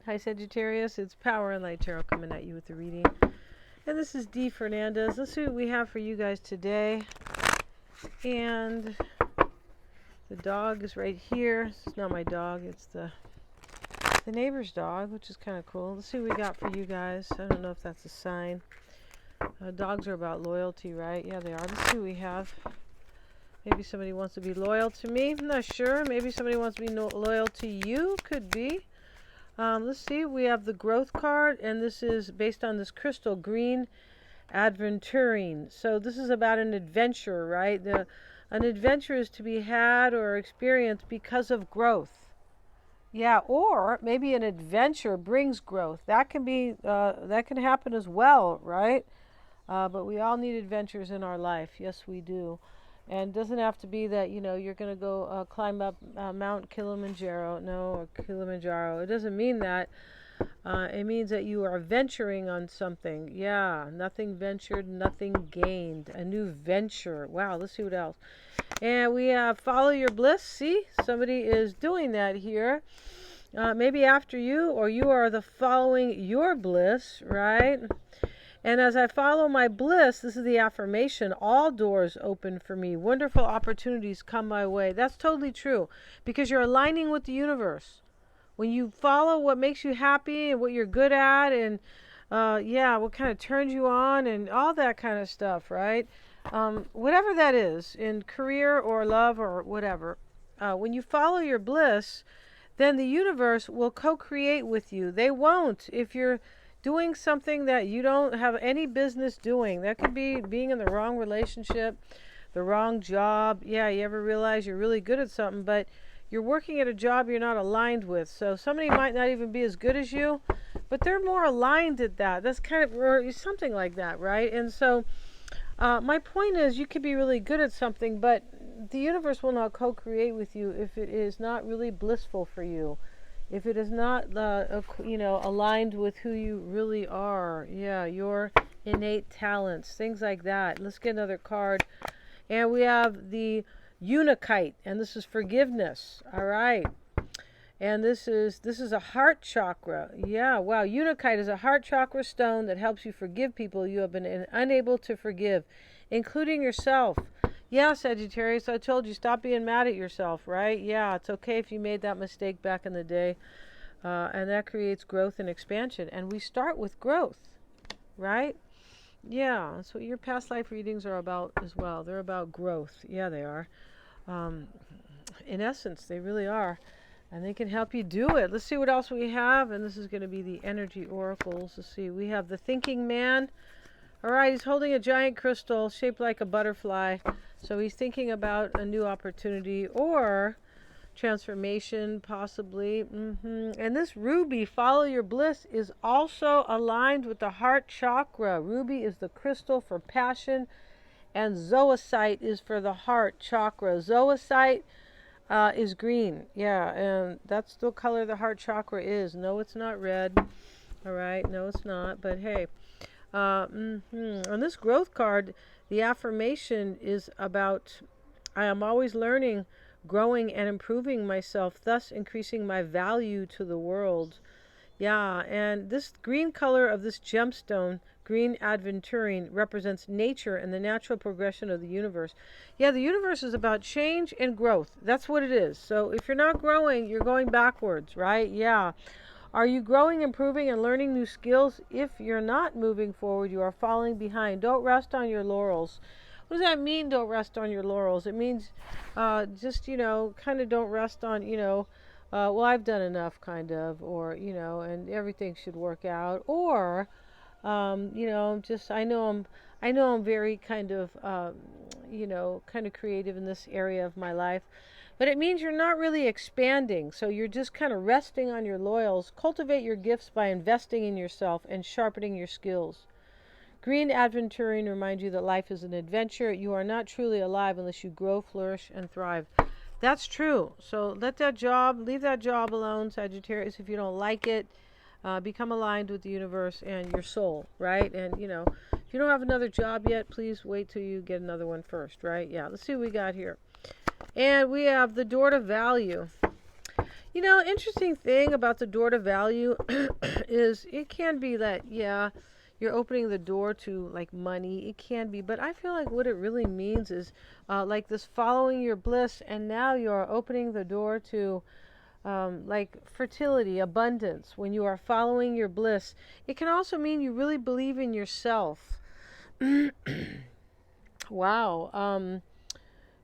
Hi, Sagittarius. It's Power and Light Tarot coming at you with the reading. And this is Dee Fernandez. Let's see what we have for you guys today. And the dog is right here. It's not my dog. It's the neighbor's dog, which is kind of cool. Let's see what we got for you guys. I don't know if that's a sign. Dogs are about loyalty, right? Yeah, they are. Let's see what we have. Maybe somebody wants to be loyal to me. I'm not sure. Maybe somebody wants to be loyal to you. Could be. Let's see. We have the growth card, and this is based on this crystal green adventuring. So this is about an adventure, right? An adventure is to be had or experienced because of growth. Yeah, or maybe an adventure brings growth. That can be that can happen as well, right? But we all need adventures in our life. Yes, we do. And it doesn't have to be that, you're going to go climb up Mount Kilimanjaro. No, or Kilimanjaro. It doesn't mean that. It means that you are venturing on something. Yeah, nothing ventured, nothing gained. A new venture. Wow, let's see what else. And we have follow your bliss. See, somebody is doing that here. Maybe after you, or you are the following your bliss, right? And as I follow my bliss, this is the affirmation, all doors open for me. Wonderful opportunities come my way. That's totally true, because you're aligning with the universe. When you follow what makes you happy and what you're good at, and what kind of turns you on and all that kind of stuff, right? Whatever that is, in career or love or whatever, when you follow your bliss, then the universe will co-create with you. They won't if you're doing something that you don't have any business doing. That could be being in the wrong relationship, the wrong job. Yeah, you ever realize you're really good at something, but you're working at a job you're not aligned with. So somebody might not even be as good as you, but they're more aligned at that. That's kind of, or something like that, right? And so my point is, you could be really good at something, but the universe will not co-create with you if it is not really blissful for you. If it is not, aligned with who you really are. Yeah, your innate talents, things like that. Let's get another card. And we have the Unikite, and this is forgiveness. All right. And this is a heart chakra. Yeah, wow. Unikite is a heart chakra stone that helps you forgive people you have been unable to forgive, including yourself. Yeah, Sagittarius, I told you, stop being mad at yourself, right? Yeah, it's okay if you made that mistake back in the day. And that creates growth and expansion. And we start with growth, right? Yeah, that's what your past life readings are about as well. They're about growth. Yeah, they are. In essence, they really are. And they can help you do it. Let's see what else we have. And this is going to be the energy oracles. Let's see. We have the thinking man. All right, he's holding a giant crystal shaped like a butterfly. So he's thinking about a new opportunity or transformation, possibly. And this ruby, follow your bliss, is also aligned with the heart chakra. Ruby is the crystal for passion, and zoisite is for the heart chakra. Zoisite is green. Yeah, and that's the color the heart chakra is. No, it's not red. All right, no, it's not. But hey. On this growth card, the affirmation is about, I am always learning, growing, and improving myself, thus increasing my value to the world. Yeah, and this green color of this gemstone, green aventurine, represents nature and the natural progression of the universe. Yeah, the universe is about change and growth. That's what it is. So if you're not growing, you're going backwards, right? Yeah. Are you growing, improving, and learning new skills? If you're not moving forward, you are falling behind. Don't rest on your laurels. What does that mean, don't rest on your laurels? It means just, kind of don't rest on, well, I've done enough, kind of, or, and everything should work out. Or, just, I know I'm very kind of, kind of creative in this area of my life. But it means you're not really expanding, so you're just kind of resting on your laurels. Cultivate your gifts by investing in yourself and sharpening your skills. Green aventurine reminds you that life is an adventure. You are not truly alive unless you grow, flourish, and thrive. That's true. So leave that job alone, Sagittarius, if you don't like it. Become aligned with the universe and your soul, right? And, if you don't have another job yet, please wait till you get another one first, right? Yeah, let's see what we got here. And we have the door to value. You know, interesting thing about the door to value is it can be that, yeah, you're opening the door to like money. It can be, but I feel like what it really means is like this following your bliss, and now you're opening the door to like fertility, abundance. When you are following your bliss, it can also mean you really believe in yourself. Wow.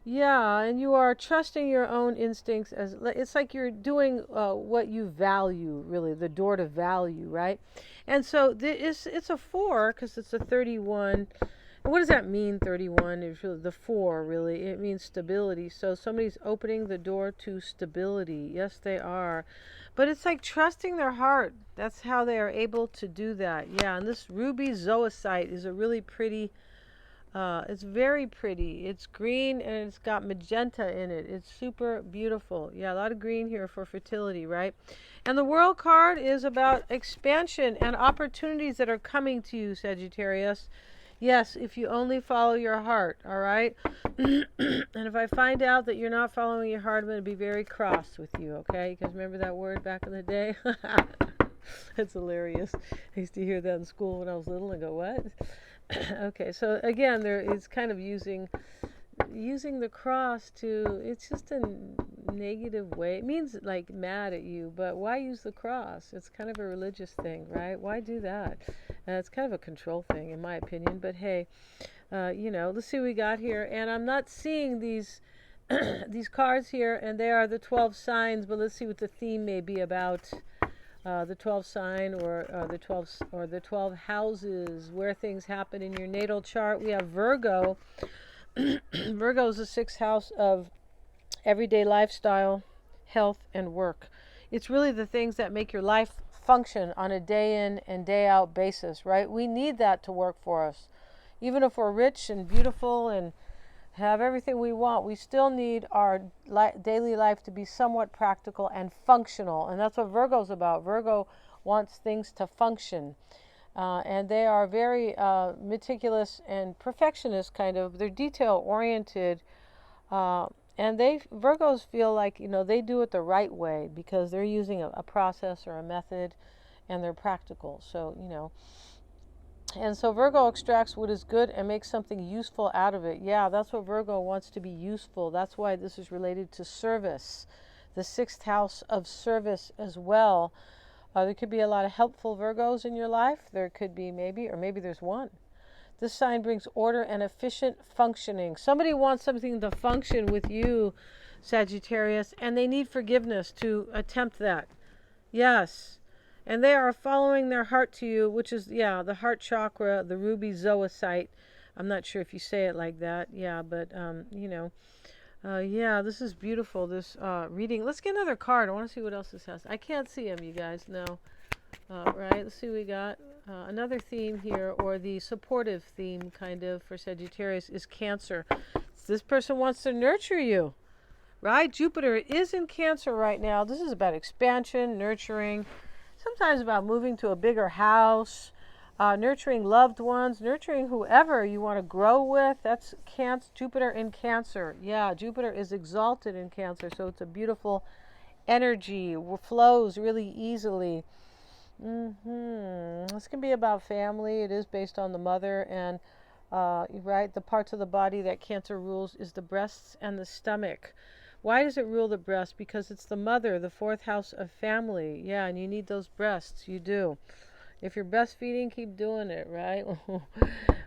Yeah, and you are trusting your own instincts as it's like you're doing what you value, really, the door to value, right? And so it's a 4 because it's a 31. And what does that mean, 31? It's really the 4, really. It means stability. So somebody's opening the door to stability. Yes, they are. But it's like trusting their heart. That's how they are able to do that. Yeah, and this ruby zoisite is a really pretty it's very pretty. It's green and it's got magenta in it. It's super beautiful. Yeah, a lot of green here for fertility, right? And the World card is about expansion and opportunities that are coming to you, Sagittarius. Yes, if you only follow your heart, all right? And if I find out that you're not following your heart, I'm going to be very cross with you, okay? Because remember that word back in the day? It's hilarious. I used to hear that in school when I was little and go, what? Okay, so again, there is kind of using the cross to, it's just a negative way. It means like mad at you, but why use the cross? It's kind of a religious thing, right? Why do that? It's kind of a control thing, in my opinion. But hey, you know, let's see what we got here. And I'm not seeing these these cards here, and they are the 12 signs. But let's see what the theme may be about. The 12 sign or the 12 houses where things happen in your natal chart. We have Virgo. Virgo is the 6th house of everyday lifestyle, health, and work. It's really the things that make your life function on a day in and day out basis, right? We need that to work for us. Even if we're rich and beautiful and have everything we want, we still need our daily life to be somewhat practical and functional. And that's what Virgo's about. Virgo wants things to function. And they are very meticulous and perfectionist kind of. They're detail oriented. And Virgos feel like, you know, they do it the right way because they're using a process or a method and they're practical. So, you know. And so Virgo extracts what is good and makes something useful out of it. Yeah, that's what Virgo wants, to be useful. That's why this is related to service, the 6th house of service as well. There could be a lot of helpful Virgos in your life. There could be maybe there's one. This sign brings order and efficient functioning. Somebody wants something to function with you, Sagittarius, and they need forgiveness to attempt that. Yes. And they are following their heart to you, which is, yeah, the heart chakra, the ruby zoisite. I'm not sure if you say it like that. Yeah, but, you know. Yeah, this is beautiful, this reading. Let's get another card. I want to see what else this has. I can't see them, you guys. No. Right, let's see what we got. Another theme here, or the supportive theme, kind of, for Sagittarius is Cancer. This person wants to nurture you, right? Jupiter is in Cancer right now. This is about expansion, nurturing. Sometimes about moving to a bigger house, nurturing loved ones, nurturing whoever you want to grow with. That's Jupiter in Cancer. Yeah, Jupiter is exalted in Cancer, so it's a beautiful energy, flows really easily. This can be about family. It is based on the mother, and right, the parts of the body that Cancer rules is the breasts and the stomach. Why does it rule the breast? Because it's the mother, the 4th house of family. Yeah, and you need those breasts. You do. If you're breastfeeding, keep doing it, right?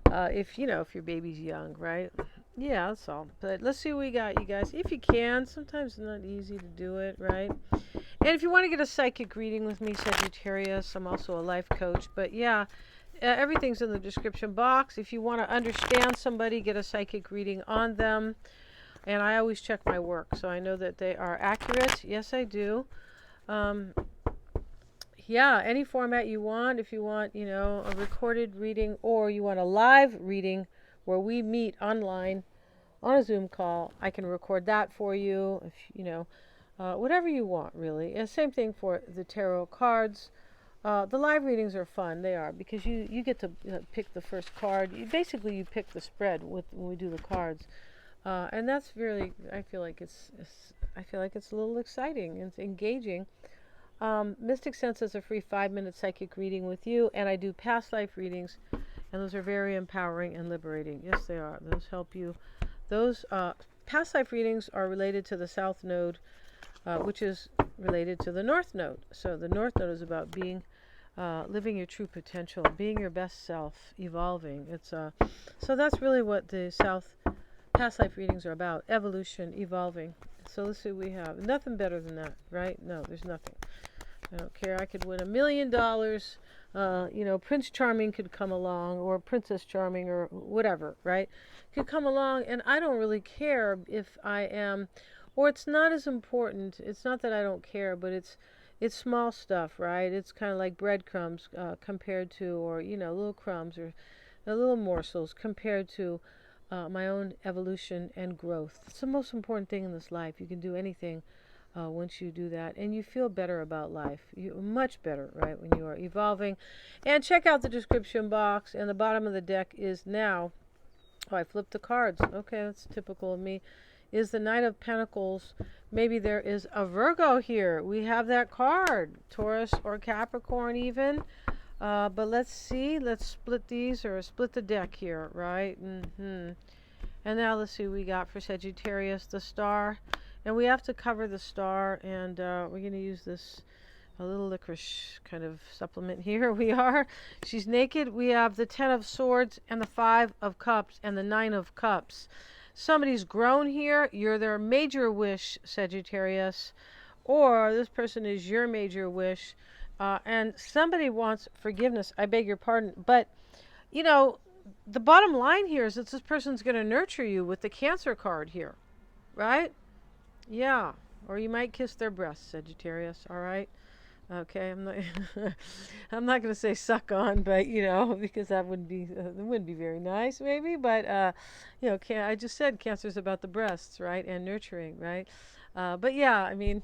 If your baby's young, right? Yeah, that's all. But let's see what we got, you guys. If you can, sometimes it's not easy to do it, right? And if you want to get a psychic reading with me, Sagittarius, I'm also a life coach. But yeah, everything's in the description box. If you want to understand somebody, get a psychic reading on them. And I always check my work, so I know that they are accurate. Yes, I do. Yeah, any format you want. If you want, a recorded reading, or you want a live reading where we meet online on a Zoom call, I can record that for you. If whatever you want, really. And same thing for the tarot cards. The live readings are fun. They are, because you get to pick the first card. You pick the spread when we do the cards. And that's really, I feel like it's a little exciting. It's engaging. Mystic Sense is a free 5-minute psychic reading with you, and I do past life readings, and those are very empowering and liberating. Yes, they are. Those help you. Those past life readings are related to the South Node, which is related to the North Node. So the North Node is about being, living your true potential, being your best self, evolving. So that's really what the past life readings are about: evolution, evolving. So let's see what we have. Nothing better than that, right? No, there's nothing. I don't care. I could win $1 million. Prince Charming could come along, or Princess Charming, or whatever, right? Could come along, and I don't really care if I am, or it's not as important. It's not that I don't care, but it's small stuff, right? It's kind of like breadcrumbs compared to, or little crumbs or little morsels compared to my own evolution and growth. It's the most important thing in this life. You can do anything once you do that, and you feel better about life. Much better, right, when you are evolving. And check out the description box, and the bottom of the deck is now, I flipped the cards. Okay, that's typical of me. Is the Knight of Pentacles. Maybe there is a Virgo here. We have that card. Taurus or Capricorn even. But let's see. Let's split these, or split the deck here, right? And now let's see what we got for Sagittarius, the Star. And we have to cover the Star, and we're going to use a little licorice kind of supplement here. We are. She's naked. We have the 10 of Swords and the 5 of Cups and the 9 of Cups. Somebody's grown here. You're their major wish, Sagittarius. Or this person is your major wish. And somebody wants forgiveness. I beg your pardon. But, the bottom line here is that this person's going to nurture you with the Cancer card here. Right? Yeah. Or you might kiss their breasts, Sagittarius. All right? Okay, I'm not going to say suck on, but because that wouldn't be very nice, maybe. But I just said Cancer's about the breasts, right, and nurturing, right. But yeah, I mean,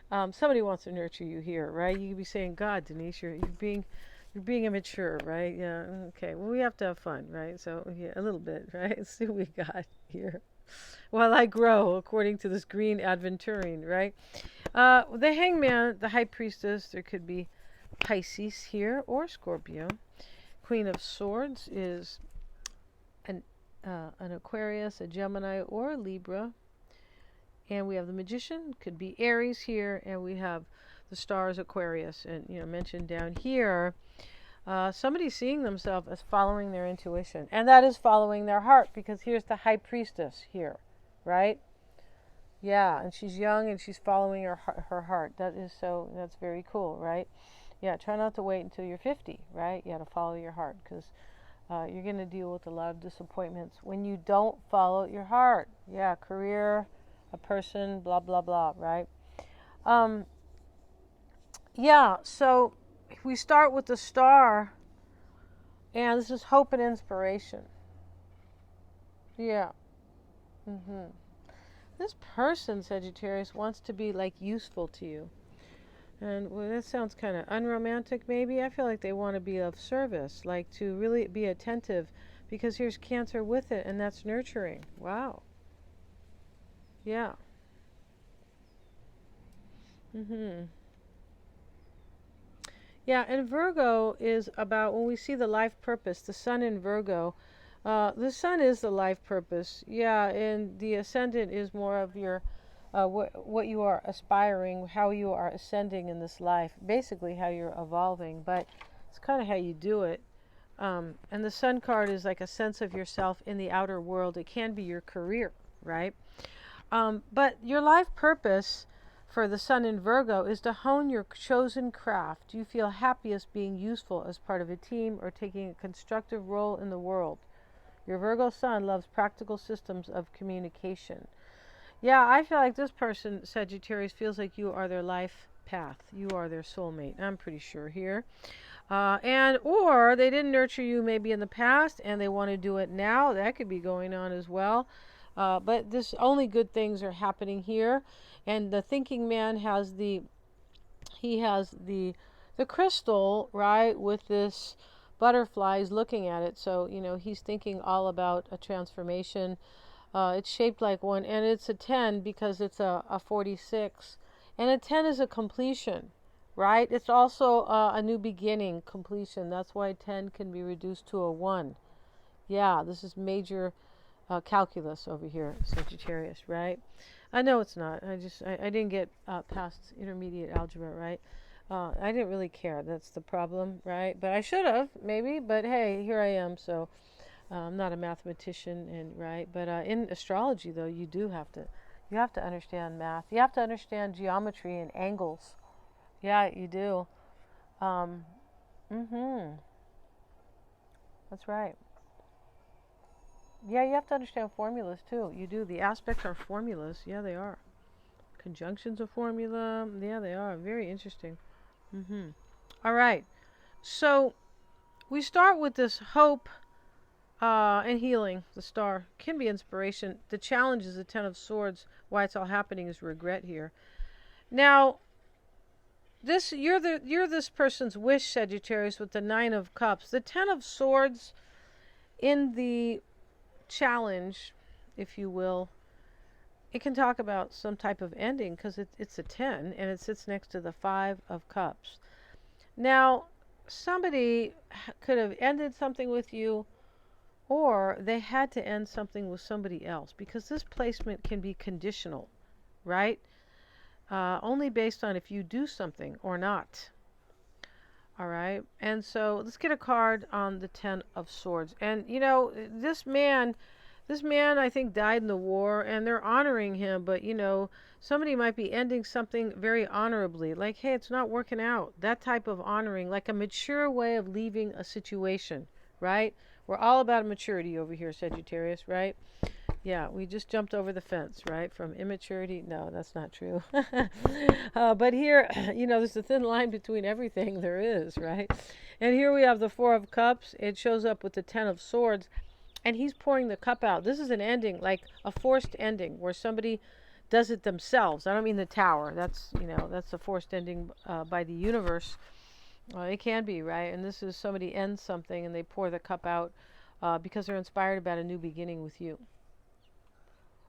somebody wants to nurture you here, right? You could be saying, God, Denise, you're being immature, right? Yeah. Okay. Well, we have to have fun, right? So yeah, a little bit, right? Let's see what we got here. While I grow, according to this green aventurine, right? The Hangman, the High Priestess, there could be Pisces here or Scorpio. Queen of Swords is an Aquarius, a Gemini, or a Libra. And we have the Magician, could be Aries here, and we have the Stars, Aquarius, and mentioned down here. Somebody's seeing themselves as following their intuition, and that is following their heart, because here's the High Priestess here, right? Yeah, and she's young and she's following her heart. That's very cool, right? Yeah, try not to wait until you're 50, right? You got to follow your heart, because you're going to deal with a lot of disappointments when you don't follow your heart. Yeah, career, a person, blah, blah, blah, right? Yeah, so we start with the Star, and this is hope and inspiration. Yeah. This person, Sagittarius, wants to be useful to you. And that sounds kind of unromantic, maybe. I feel like they want to be of service, to really be attentive, because here's Cancer with it, and that's nurturing. Wow. Yeah. Yeah, and Virgo is about, when we see the life purpose, the Sun in Virgo, the Sun is the life purpose. Yeah, and the Ascendant is more of your, what you are aspiring, how you are ascending in this life, basically how you're evolving, but it's kind of how you do it. And the Sun card is like a sense of yourself in the outer world. It can be your career, right? But your life purpose for the Sun in Virgo is to hone your chosen craft. You feel happiest being useful as part of a team or taking a constructive role in the world. Your Virgo Sun loves practical systems of communication. Yeah, I feel like this person, Sagittarius, feels like you are their life path. You are their soulmate. I'm pretty sure here. Or they didn't nurture you maybe in the past and they want to do it now. That could be going on as well. But only good things are happening here. And the thinking man has the crystal, right, with this butterflies looking at it. So, he's thinking all about a transformation. It's shaped like one, and it's a 10 because it's a 46. And a 10 is a completion, right? It's also a new beginning, completion. That's why 10 can be reduced to a 1. Yeah, this is major calculus over here, Sagittarius, right? I know it's not. I didn't get past intermediate algebra, right? I didn't really care. That's the problem, right? But I should have, maybe. But hey, here I am. So I'm not a mathematician, and right. But in astrology, though, you have to understand math. You have to understand geometry and angles. Yeah, you do. Um, mm-hmm. That's right. Yeah, you have to understand formulas too. You do. The aspects are formulas. Yeah, they are. Conjunctions of formula. Yeah, they are. Very interesting. Mm-hmm. All right. So we start with this hope and healing. The star can be inspiration. The challenge is the Ten of Swords. Why it's all happening is regret here. Now, you're this person's wish, Sagittarius, with the Nine of Cups. The Ten of Swords in the challenge, if you will, it can talk about some type of ending because it's a 10 and it sits next to the 5 of Cups. Now, somebody could have ended something with you, or they had to end something with somebody else, because this placement can be conditional, right? Only based on if you do something or not. All right. And so let's get a card on the Ten of Swords. And, you know, this man, I think, died in the war, and they're honoring him. But, you know, somebody might be ending something very honorably. Like, hey, it's not working out. That type of honoring, like a mature way of leaving a situation, right? We're all about maturity over here, Sagittarius, right? Yeah, we just jumped over the fence, right? From immaturity. No, that's not true. But here, you know, there's a thin line between everything there is, right? And here we have the Four of Cups. It shows up with the Ten of Swords, and he's pouring the cup out. This is an ending, like a forced ending, where somebody does it themselves. I don't mean the Tower. That's, you know, that's a forced ending by the universe. It can be, right? And this is somebody ends something, and they pour the cup out because they're inspired about a new beginning with you.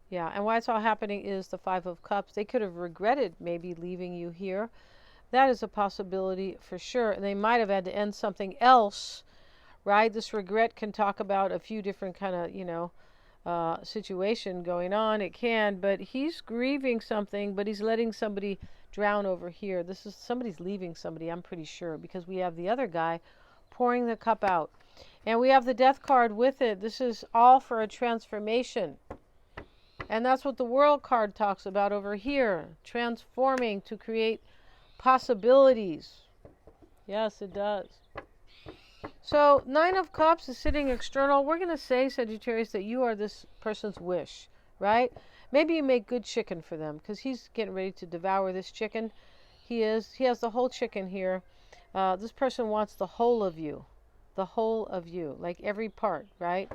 Yeah, and why it's all happening is the Five of Cups. They could have regretted maybe leaving you here. That is a possibility for sure. And they might have had to end something else, right? This regret can talk about a few different kind of, you know, situation going on. It can, but he's grieving something, but he's letting somebody drown over here. This is somebody's leaving somebody, I'm pretty sure, because we have the other guy pouring the cup out. And we have the Death card with it. This is all for a transformation. And that's what the World card talks about over here. Transforming to create possibilities. Yes, it does. So, Nine of Cups is sitting external. We're going to say, Sagittarius, that you are this person's wish, right? Maybe you make good chicken for them, because he's getting ready to devour this chicken. He is. He has the whole chicken here. This person wants the whole of you. The whole of you. Like every part, right?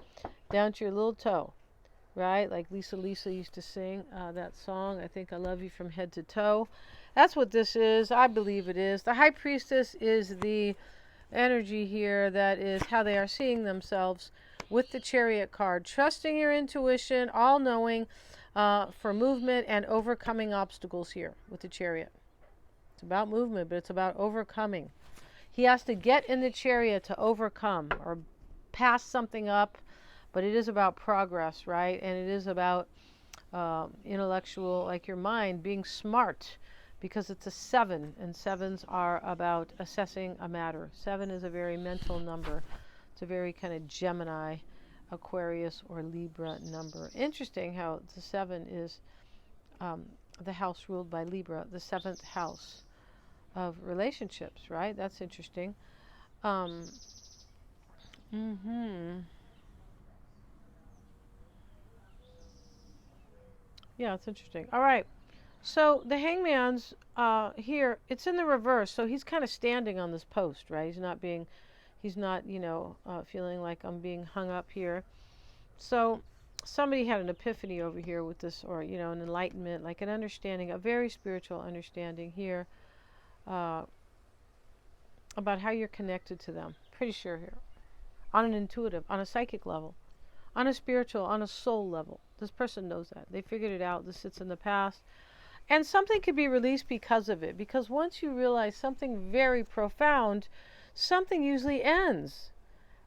Down to your little toe. Right? Like Lisa used to sing that song, I think I love you from head to toe. That's what this is. I believe it is. The High Priestess is the energy here. That is how they are seeing themselves with the Chariot card. Trusting your intuition, all-knowing for movement and overcoming obstacles here with the Chariot. It's about movement, but it's about overcoming. He has to get in the Chariot to overcome or pass something up. But it is about progress, right? And it is about intellectual, like your mind, being smart, because it's a 7, and 7s are about assessing a matter. 7 is a very mental number. It's a very kind of Gemini, Aquarius, or Libra number. Interesting how the 7 is the house ruled by Libra, the 7th house of relationships, right? That's interesting. Yeah, it's interesting. All right. So the Hangman's here, it's in the reverse. So he's kind of standing on this post, right? He's not, you know, feeling like I'm being hung up here. So somebody had an epiphany over here with this, or, you know, an enlightenment, like an understanding, a very spiritual understanding here about how you're connected to them. Pretty sure here. On an intuitive, on a psychic level. on a spiritual, on a soul level. This person knows that. They figured it out. This sits in the past. And something could be released because of it. Because once you realize something very profound, something usually ends.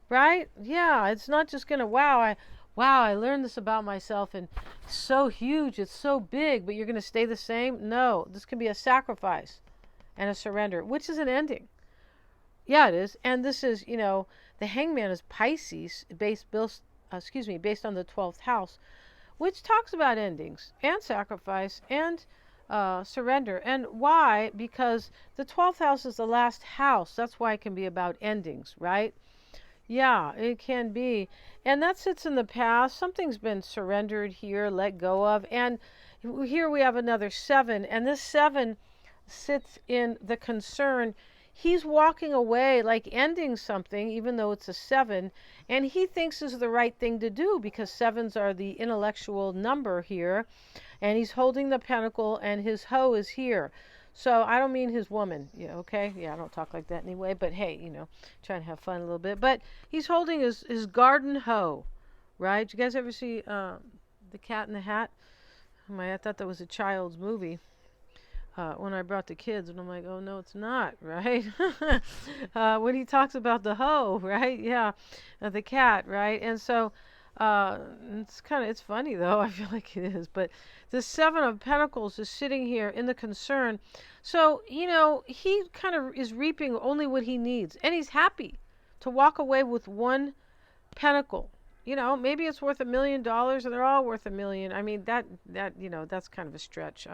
Right? Yeah, it's not just going to, wow, I learned this about myself and it's so huge, it's so big, but you're going to stay the same? No, this can be a sacrifice and a surrender, which is an ending. Yeah, it is. And this is, the hangman is Pisces, based on the 12th house, which talks about endings and sacrifice and surrender. And why? Because the 12th house is the last house. That's why it can be about endings, right? Yeah, it can be. And that sits in the past. Something's been surrendered here, let go of. And here we have another 7. And this 7 sits in the concern. He's walking away, like ending something, even though it's a 7. And he thinks is the right thing to do because 7s are the intellectual number here. And he's holding the pentacle and his hoe is here. So I don't mean his woman, okay? Yeah, I don't talk like that anyway, but hey, trying to have fun a little bit. But he's holding his garden hoe, right? Did you guys ever see The Cat in the Hat? I thought that was a child's movie when I brought the kids, and I'm like, oh, no, it's not, right? When he talks about the hoe, right? Yeah, the cat, right? And so it's funny though. I feel like it is, but the 7 of Pentacles is sitting here in the concern. So, he kind of is reaping only what he needs, and he's happy to walk away with one pentacle. Maybe it's worth $1 million, and they're all worth $1 million. I mean, that's kind of a stretch,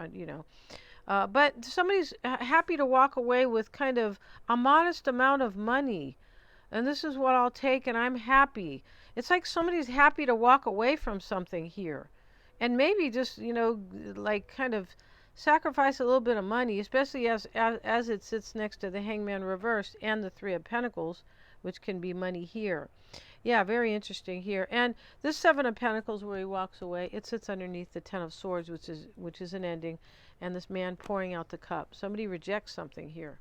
but somebody's happy to walk away with kind of a modest amount of money. And this is what I'll take, and I'm happy. It's like somebody's happy to walk away from something here. And maybe just, like kind of sacrifice a little bit of money, especially as it sits next to the Hangman reversed and the 3 of Pentacles, which can be money here. Yeah, very interesting here. And this 7 of Pentacles where he walks away, it sits underneath the 10 of Swords, which is an ending, and this man pouring out the cup. Somebody rejects something here.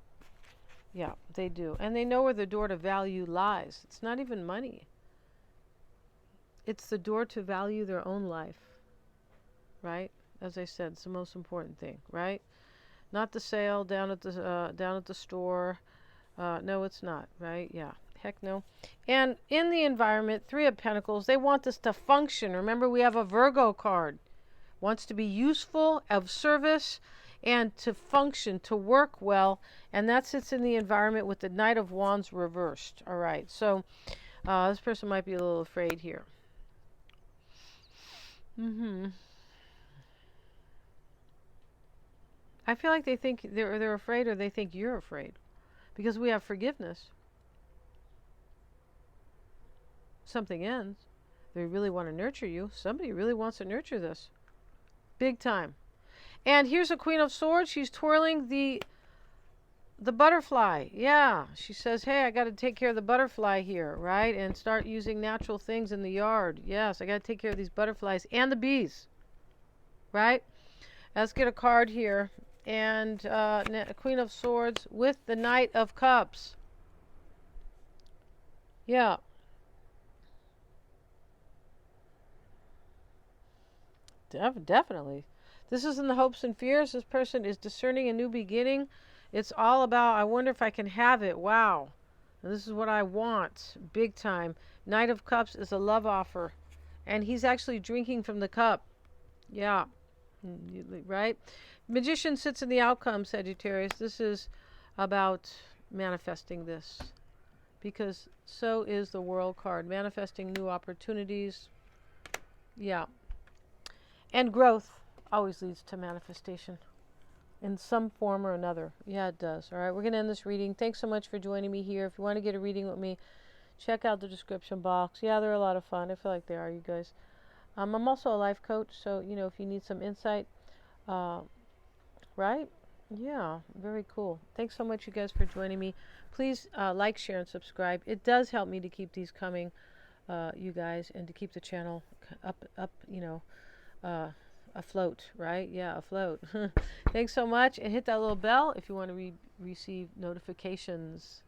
Yeah, they do. And they know where the door to value lies. It's not even money. It's the door to value their own life. Right? As I said, it's the most important thing, right? Not the sale down at the store. No, it's not, right? Yeah. Heck no. And in the environment, 3 of Pentacles, they want this to function. Remember, we have a Virgo card. Wants to be useful, of service, and to function, to work well. And that sits in the environment with the Knight of Wands reversed. All right. So this person might be a little afraid here. I feel like they think they're afraid, or they think you're afraid. Because we have forgiveness. Something ends. They really want to nurture you. Somebody really wants to nurture this. Big time. And here's a Queen of Swords. She's twirling the butterfly. Yeah. She says, hey, I got to take care of the butterfly here, right? And start using natural things in the yard. Yes, I got to take care of these butterflies and the bees. Right? Let's get a card here. And Queen of Swords with the Knight of Cups. Yeah. Definitely. This is in the hopes and fears. This person is discerning a new beginning. It's all about, I wonder if I can have it. Wow. And this is what I want. Big time. Knight of Cups is a love offer. And he's actually drinking from the cup. Yeah. Right? Magician sits in the outcome, Sagittarius. This is about manifesting this. Because so is the World card. Manifesting new opportunities. Yeah. And growth always leads to manifestation in some form or another. Yeah, it does. All right, we're going to end this reading. Thanks so much for joining me here. If you want to get a reading with me, check out the description box. Yeah, they're a lot of fun. I feel like they are, you guys. I'm also a life coach, so, if you need some insight, right? Yeah, very cool. Thanks so much, you guys, for joining me. Please like, share, and subscribe. It does help me to keep these coming, you guys, and to keep the channel up, afloat, right? Yeah, afloat. Thanks so much, and hit that little bell if you want to receive notifications.